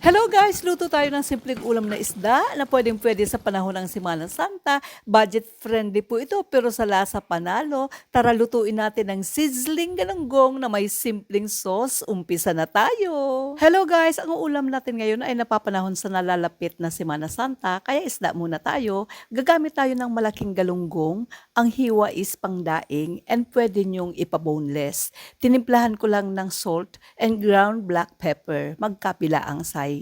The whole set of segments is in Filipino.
Hello guys! Luto tayo ng simpleng ulam na isda na pwedeng-pwede sa panahon ng Semana Santa. Budget friendly po ito pero sa lasa panalo. Tara lutuin natin ang sizzling galunggong na may simpleng sauce. Umpisa na tayo! Hello guys! Ang ulam natin ngayon ay napapanahon sa nalalapit na Semana Santa kaya isda muna tayo. Gagamit tayo ng malaking galunggong. Ang hiwa is pangdaing and pwede nyong ipa-boneless. Tinimplahan ko lang ng salt and ground black pepper. Magkapila ang size.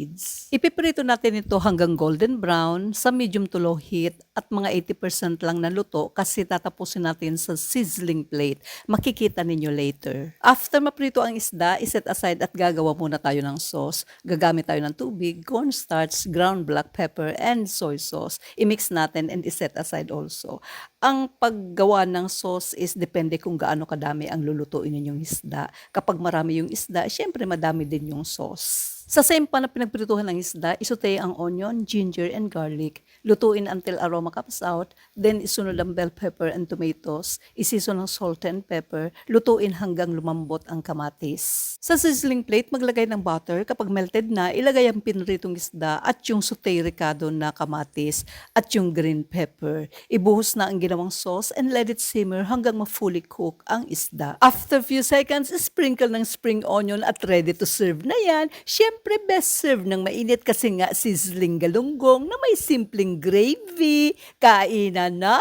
Ipiprito natin ito hanggang golden brown sa medium to low heat at mga 80% lang na luto kasi tatapusin natin sa sizzling plate. Makikita ninyo later. After maprito ang isda, iset aside at gagawa muna tayo ng sauce. Gagamit tayo ng tubig, cornstarch, ground black pepper, and soy sauce. I-mix natin and iset aside also. Ang paggawa ng sauce is depende kung gaano kadami ang lulutuin ninyong isda. Kapag marami yung isda, syempre madami din yung sauce. Sa same pan na pinagprituhan ng isda, isute ang onion, ginger, and garlic. Lutuin until aroma comes out. Then isunod ang bell pepper and tomatoes. Isiso ng salt and pepper. Lutuin hanggang lumambot ang kamatis. Sa sizzling plate, maglagay ng butter. Kapag melted na, ilagay ang pinritong isda at yung saute ricado na kamatis at yung green pepper. Ibuhos na ang ginawang sauce and let it simmer hanggang ma-fully cook ang isda. After few seconds, sprinkle ng spring onion at ready to serve na yan. Siyempre, best serve ng mainit kasi nga sizzling galunggong na may simpleng gravy. Kainan na!